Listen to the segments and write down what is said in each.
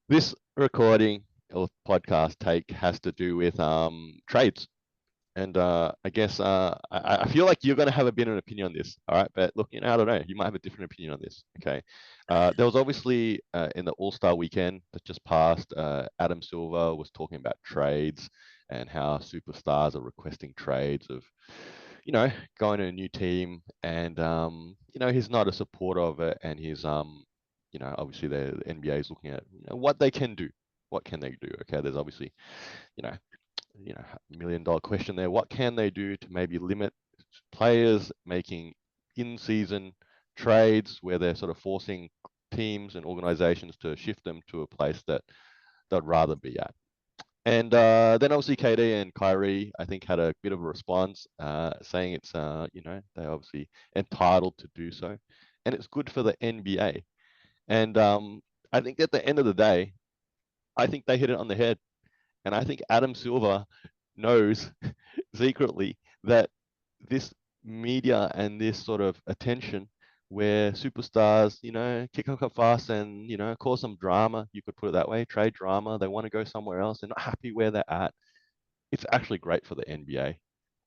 This recording or podcast take has to do with trades. And I guess I feel like you're going to have a bit of an opinion on this. All right. But look, I don't know. You might have a different opinion on this. Okay. There was obviously in the All Star weekend that just passed, Adam Silver was talking about trades and how superstars are requesting trades of, going to a new team. And, he's not a supporter of it. And obviously the NBA is looking at what they can do. What can they do? Okay. There's obviously, you know, $1 million question there. What can they do to maybe limit players making in-season trades where they're sort of forcing teams and organizations to shift them to a place that they'd rather be at? And then obviously KD and Kyrie, I think, had a bit of a response saying it's, they're obviously entitled to do so. And it's good for the NBA. And I think at the end of the day, I think they hit it on the head. And I think Adam Silver knows secretly that this media and this sort of attention where superstars, kick up fast and, cause some drama, you could put it that way, trade drama. They want to go somewhere else. They're not happy where they're at. It's actually great for the NBA.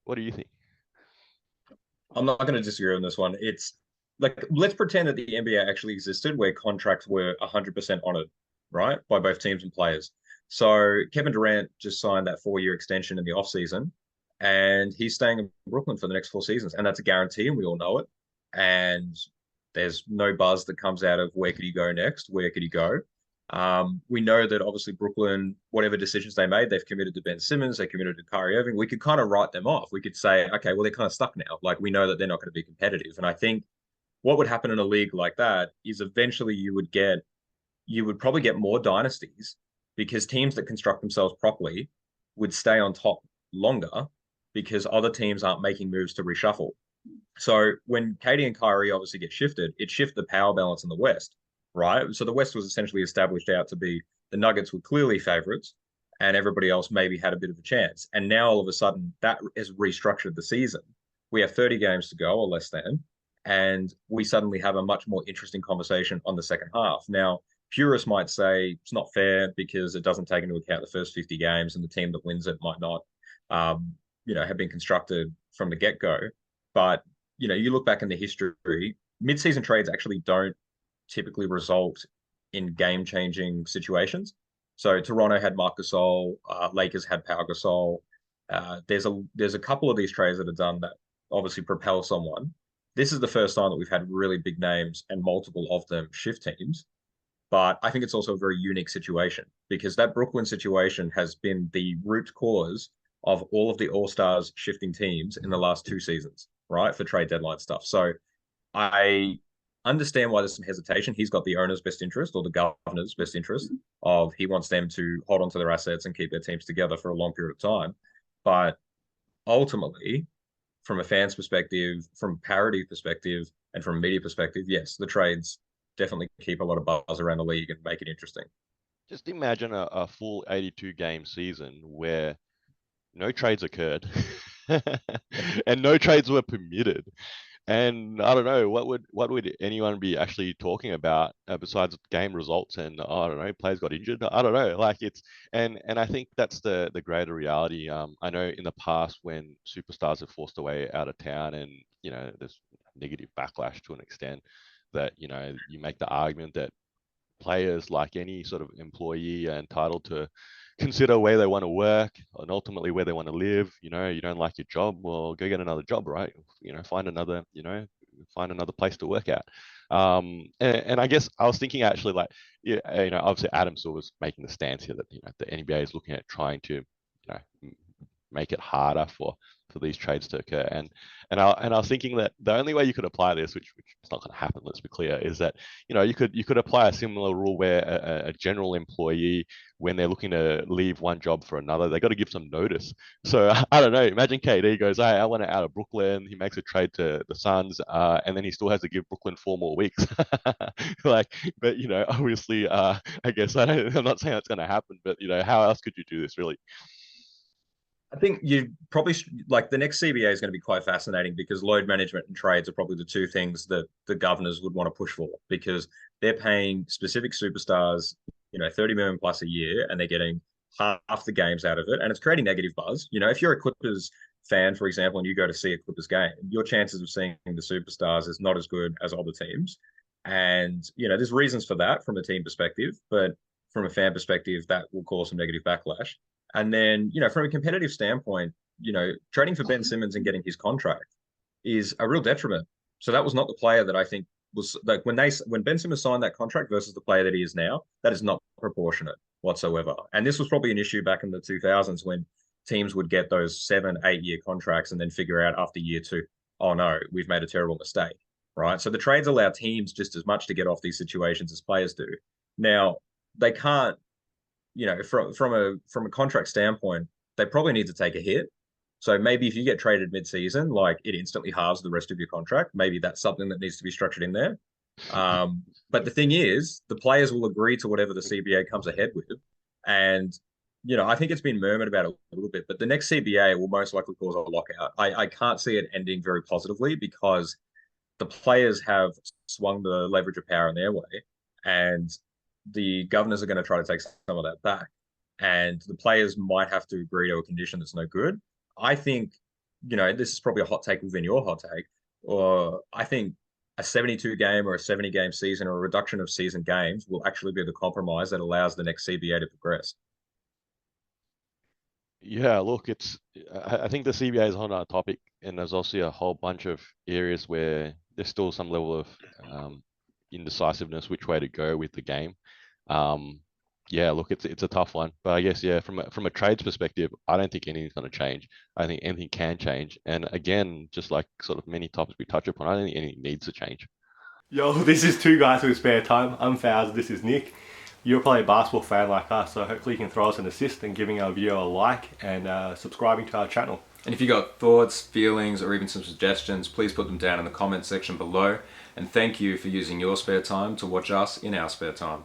What do you think? I'm not going to disagree on this one. It's like, let's pretend that the NBA actually existed where contracts were 100% honored, right, by both teams and players. So Kevin Durant just signed that 4-year extension in the offseason, and he's staying in Brooklyn for the next 4 seasons. And that's a guarantee, and we all know it. And there's no buzz that comes out of where could he go next? Where could he go? We know that obviously Brooklyn, whatever decisions they made, they've committed to Ben Simmons, they committed to Kyrie Irving. We could kind of write them off. We could say, okay, well, they're kind of stuck now. Like we know that they're not going to be competitive. And I think what would happen in a league like that is eventually you would probably get more dynasties because teams that construct themselves properly would stay on top longer because other teams aren't making moves to reshuffle. So when Katie and Kyrie obviously get shifted, it shifted the power balance in the West, right? So the West was essentially established out to be the Nuggets were clearly favorites, and everybody else maybe had a bit of a chance. And now all of a sudden that has restructured the season. We have 30 games to go or less than, and we suddenly have a much more interesting conversation on the second half. Now, purists might say it's not fair because it doesn't take into account the first 50 games, and the team that wins it might not, have been constructed from the get-go. But you look back in the history, mid-season trades actually don't typically result in game-changing situations. So Toronto had Marc Gasol, Lakers had Pau Gasol. There's a couple of these trades that are done that obviously propel someone. This is the first time that we've had really big names and multiple of them shift teams. But I think it's also a very unique situation because that Brooklyn situation has been the root cause of all of the All Stars shifting teams in the last 2 seasons, right? For trade deadline stuff. So I understand why there's some hesitation. He's got the owner's best interest or the governor's best interest of he wants them to hold on to their assets and keep their teams together for a long period of time. But ultimately, from a fan's perspective, from parity perspective, and from a media perspective, yes, the trades definitely keep a lot of buzz around the league and make it interesting. Just imagine a full 82 game season where no trades occurred and no trades were permitted. And I don't know what would anyone be actually talking about besides game results and I don't know, players got injured. I don't know. Like and I think that's the greater reality. I know in the past when superstars are forced away out of town and there's negative backlash to an extent that you make the argument that players, like any sort of employee, are entitled to consider where they want to work and ultimately where they want to live. You don't like your job, well, go get another job, right? Find another place to work at. And I guess I was thinking actually, like, yeah, obviously Adam Silver's making the stance here that the NBA is looking at trying to make it harder for these trades to occur. And I was thinking that the only way you could apply this, which is not going to happen, let's be clear, is that you could apply a similar rule where a general employee, when they're looking to leave one job for another, they got to give some notice. So I don't know. Imagine KD goes, "Hey, I want out of Brooklyn." He makes a trade to the Suns, and then he still has to give Brooklyn 4 more weeks. Like, but obviously, I guess I'm not saying that's going to happen, but how else could you do this, really? I think you probably like the next CBA is going to be quite fascinating because load management and trades are probably the two things that the governors would want to push for because they're paying specific superstars, 30 million plus a year, and they're getting half the games out of it, and it's creating negative buzz. If you're a Clippers fan, for example, and you go to see a Clippers game, your chances of seeing the superstars is not as good as other teams. And, there's reasons for that from a team perspective, but from a fan perspective, that will cause some negative backlash. And then, from a competitive standpoint, trading for Ben Simmons and getting his contract is a real detriment. So that was not the player that I think was like when Ben Simmons signed that contract versus the player that he is now, that is not proportionate whatsoever. And this was probably an issue back in the 2000s when teams would get those 7, 8 year contracts and then figure out after year two, oh no, we've made a terrible mistake, right? So the trades allow teams just as much to get off these situations as players do. Now they can't, from a contract standpoint, they probably need to take a hit. So maybe if you get traded mid-season, like it instantly halves the rest of your contract. Maybe that's something that needs to be structured in there. But the thing is, the players will agree to whatever the CBA comes ahead with. And, I think it's been murmured about it a little bit, but the next CBA will most likely cause a lockout. I can't see it ending very positively because the players have swung the leverage of power in their way, and the governors are going to try to take some of that back. And the players might have to agree to a condition that's no good. I think, this is probably a hot take within your hot take, or I think a 72 game or a 70 game season or a reduction of season games will actually be the compromise that allows the next CBA to progress. Yeah, look, I think the CBA is on our topic, and there's also a whole bunch of areas where there's still some level of indecisiveness which way to go with the game. Um, yeah, look, it's a tough one, but I guess yeah, from a trades perspective, I don't think anything's going to change. I think anything can change, and again, just like sort of many topics we touch upon, I don't think anything needs to change. Yo, this is Two Guys with Spare Time. I'm Faz, this is Nick. You're probably a basketball fan like us, so hopefully you can throw us an assist and giving our video a like and subscribing to our channel. And if you got thoughts, feelings, or even some suggestions, please put them down in the comment section below. And thank you for using your spare time to watch us in our spare time.